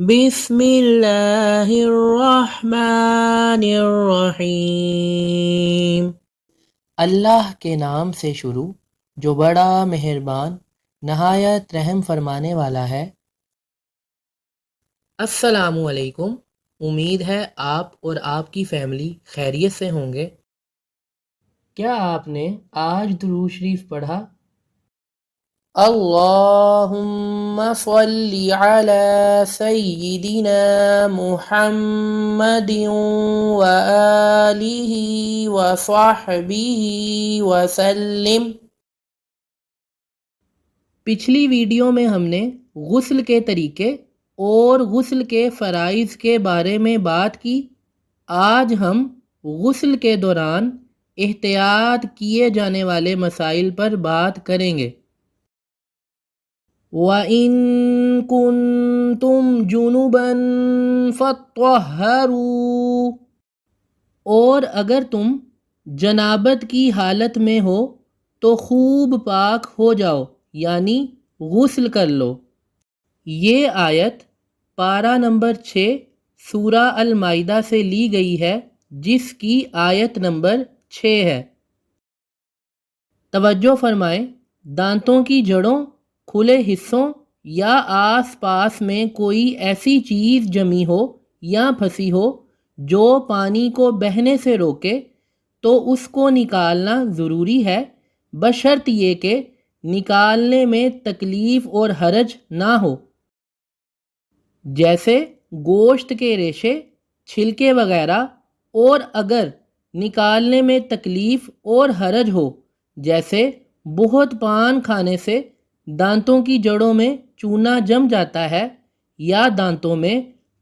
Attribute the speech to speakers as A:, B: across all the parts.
A: بسم اللہ الرحمن الرحیم۔ اللہ کے نام سے شروع جو بڑا مہربان نہایت رحم فرمانے والا ہے۔ السلام علیکم، امید ہے آپ اور آپ کی فیملی خیریت سے ہوں گے۔ کیا آپ نے آج درود شریف پڑھا؟ اللہم صلی علی سیدنا محمد وآلہ وصحبہ وسلم۔ پچھلی ویڈیو میں ہم نے غسل کے طریقے اور غسل کے فرائض کے بارے میں بات کی۔ آج ہم غسل کے دوران احتیاط کیے جانے والے مسائل پر بات کریں گے۔ وَإِن كُنتُمْ جُنُبًا فَاطَّهَّرُوا، اور اگر تم جنابت کی حالت میں ہو تو خوب پاک ہو جاؤ، یعنی غسل کر لو۔ یہ آیت پارہ نمبر 6 سورہ المائدہ سے لی گئی ہے، جس کی آیت نمبر 6 ہے۔ توجہ فرمائیں، دانتوں کی جڑوں، کھلے حصوں یا آس پاس میں کوئی ایسی چیز جمی ہو یا پھنسی ہو جو پانی کو بہنے سے روکے تو اس کو نکالنا ضروری ہے، بشرط یہ کہ نکالنے میں تکلیف اور حرج نہ ہو، جیسے گوشت کے ریشے، چھلکے وغیرہ۔ اور اگر نکالنے میں تکلیف اور حرج ہو، جیسے بہت پان کھانے سے دانتوں کی جڑوں میں چونا جم جاتا ہے یا دانتوں میں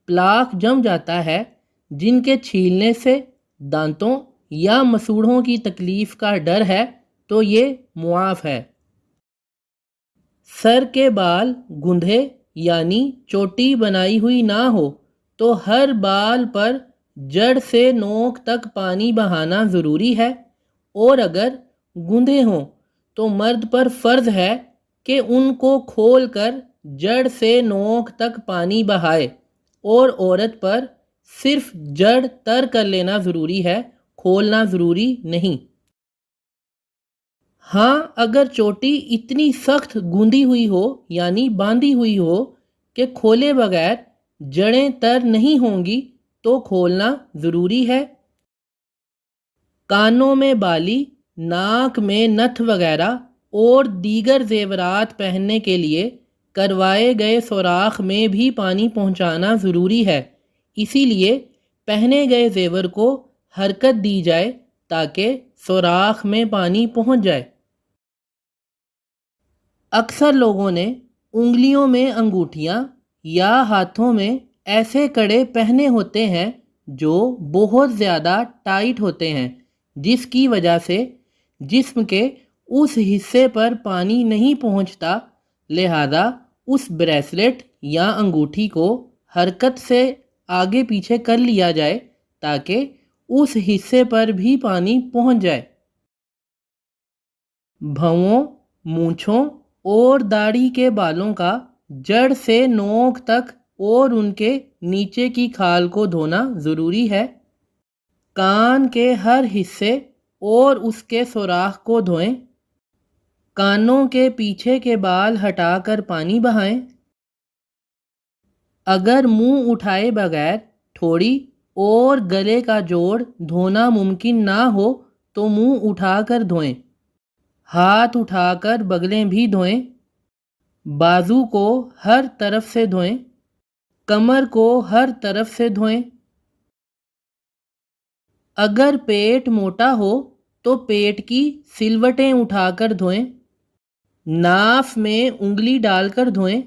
A: پلاک جم جاتا ہے جن کے چھیلنے سے دانتوں یا مسوڑھوں کی تکلیف کا ڈر ہے، تو یہ معاف ہے۔ سر کے بال گندھے یعنی چوٹی بنائی ہوئی نہ ہو تو ہر بال پر جڑ سے نوک تک پانی بہانا ضروری ہے، اور اگر گندھے ہوں تو مرد پر فرض ہے کہ ان کو کھول کر جڑ سے نوک تک پانی بہائے، اور عورت پر صرف جڑ تر کر لینا ضروری ہے، کھولنا ضروری نہیں۔ ہاں، اگر چوٹی اتنی سخت گوندھی ہوئی ہو یعنی باندھی ہوئی ہو کہ کھولے بغیر جڑیں تر نہیں ہوں گی تو کھولنا ضروری ہے۔ کانوں میں بالی، ناک میں نتھ وغیرہ اور دیگر زیورات پہننے کے لیے کروائے گئے سوراخ میں بھی پانی پہنچانا ضروری ہے، اسی لیے پہنے گئے زیور کو حرکت دی جائے تاکہ سوراخ میں پانی پہنچ جائے۔ اکثر لوگوں نے انگلیوں میں انگوٹھیاں یا ہاتھوں میں ایسے کڑے پہنے ہوتے ہیں جو بہت زیادہ ٹائٹ ہوتے ہیں، جس کی وجہ سے جسم کے اس حصے پر پانی نہیں پہنچتا، لہذا اس بریسلٹ یا انگوٹھی کو حرکت سے آگے پیچھے کر لیا جائے تاکہ اس حصے پر بھی پانی پہنچ جائے۔ بھووں، مونچھوں اور داڑھی کے بالوں کا جڑ سے نوک تک اور ان کے نیچے کی کھال کو دھونا ضروری ہے۔ کان کے ہر حصے اور اس کے سوراخ کو دھوئیں۔ کانوں کے پیچھے کے بال ہٹا کر پانی بہائیں۔ اگر منہ اٹھائے بغیر ٹھوڑی اور گلے کا جوڑ دھونا ممکن نہ ہو تو منہ اٹھا کر دھوئیں۔ ہاتھ اٹھا کر بغلیں بھی دھوئیں۔ بازو کو ہر طرف سے دھوئیں۔ کمر کو ہر طرف سے دھوئیں۔ اگر پیٹ موٹا ہو تو پیٹ کی سلوٹیں اٹھا کر دھوئیں۔ ناف میں انگلی ڈال کر دھوئیں۔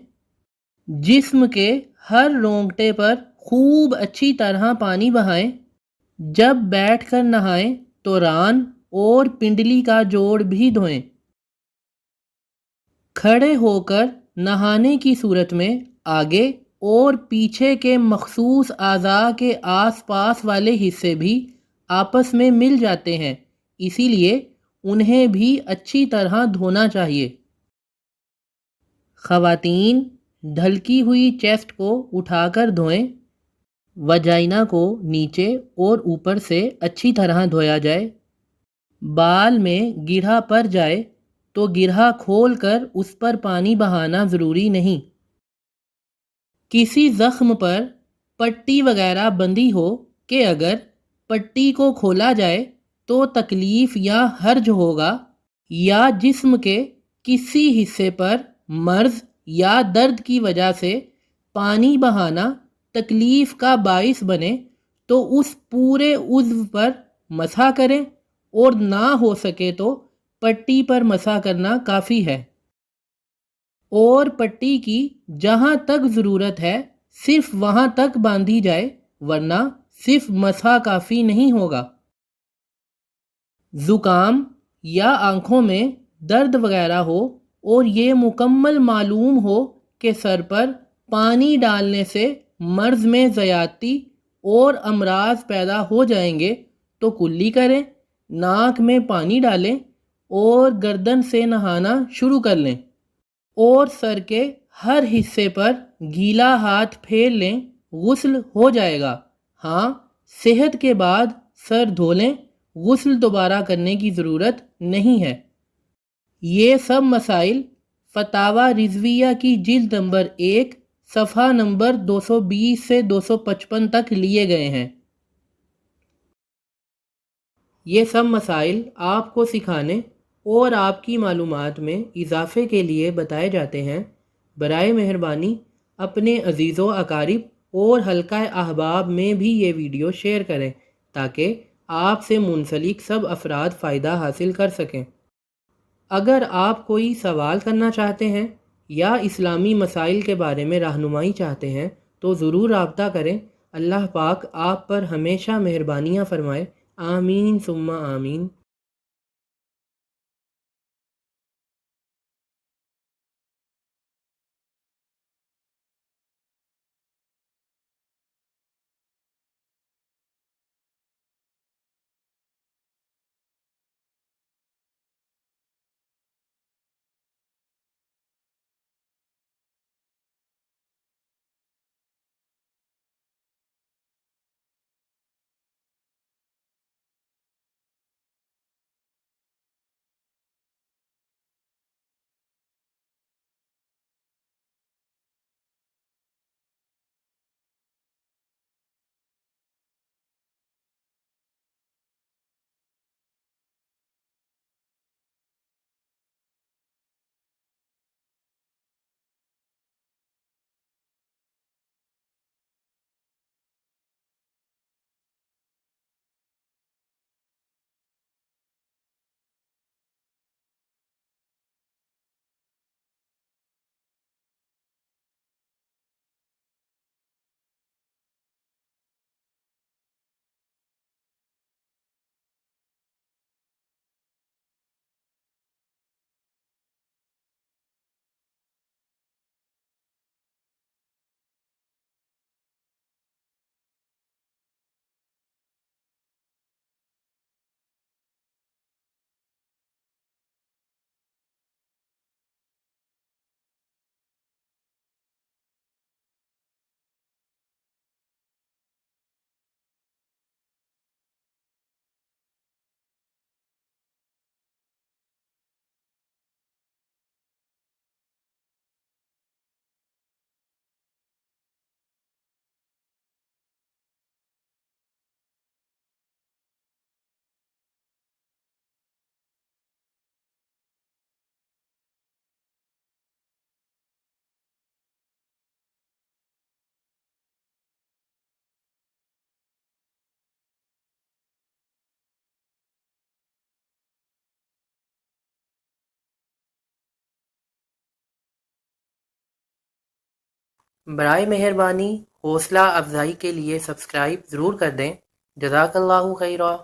A: جسم کے ہر رونگٹے پر خوب اچھی طرح پانی بہائیں۔ جب بیٹھ کر نہائیں تو ران اور پنڈلی کا جوڑ بھی دھوئیں۔ کھڑے ہو کر نہانے کی صورت میں آگے اور پیچھے کے مخصوص اعضاء کے آس پاس والے حصے بھی آپس میں مل جاتے ہیں، اسی لیے انہیں بھی اچھی طرح دھونا چاہیے۔ خواتین ڈھلکی ہوئی چیسٹ کو اٹھا کر دھوئیں، وجائنا کو نیچے اور اوپر سے اچھی طرح دھویا جائے۔ بال میں گرہ پڑ جائے تو گرہ کھول کر اس پر پانی بہانا ضروری نہیں۔ کسی زخم پر پٹی وغیرہ بندھی ہو کہ اگر پٹی کو کھولا جائے تو تکلیف یا حرج ہوگا، یا جسم کے کسی حصے پر مرض یا درد کی وجہ سے پانی بہانا تکلیف کا باعث بنے تو اس پورے عضو پر مسح کریں، اور نہ ہو سکے تو پٹی پر مسح کرنا کافی ہے۔ اور پٹی کی جہاں تک ضرورت ہے صرف وہاں تک باندھی جائے، ورنہ صرف مسح کافی نہیں ہوگا۔ زکام یا آنکھوں میں درد وغیرہ ہو اور یہ مکمل معلوم ہو کہ سر پر پانی ڈالنے سے مرض میں زیادتی اور امراض پیدا ہو جائیں گے تو کلی کریں، ناک میں پانی ڈالیں اور گردن سے نہانا شروع کر لیں، اور سر کے ہر حصے پر گیلا ہاتھ پھیر لیں، غسل ہو جائے گا۔ ہاں، صحت کے بعد سر دھو لیں، غسل دوبارہ کرنے کی ضرورت نہیں ہے۔ یہ سب مسائل فتاوی رضویہ کی جلد نمبر 1 صفحہ نمبر 220 سے 255 تک لیے گئے ہیں۔ یہ سب مسائل آپ کو سکھانے اور آپ کی معلومات میں اضافے کے لیے بتائے جاتے ہیں۔ برائے مہربانی اپنے عزیز و اقارب اور حلقہ احباب میں بھی یہ ویڈیو شیئر کریں تاکہ آپ سے منسلک سب افراد فائدہ حاصل کر سکیں۔ اگر آپ کوئی سوال کرنا چاہتے ہیں یا اسلامی مسائل کے بارے میں رہنمائی چاہتے ہیں تو ضرور رابطہ کریں۔ اللہ پاک آپ پر ہمیشہ مہربانیاں فرمائے، آمین ثم آمین۔ برائے مہربانی حوصلہ افزائی کے لیے سبسکرائب ضرور کر دیں۔ جزاک اللہ خیرہ۔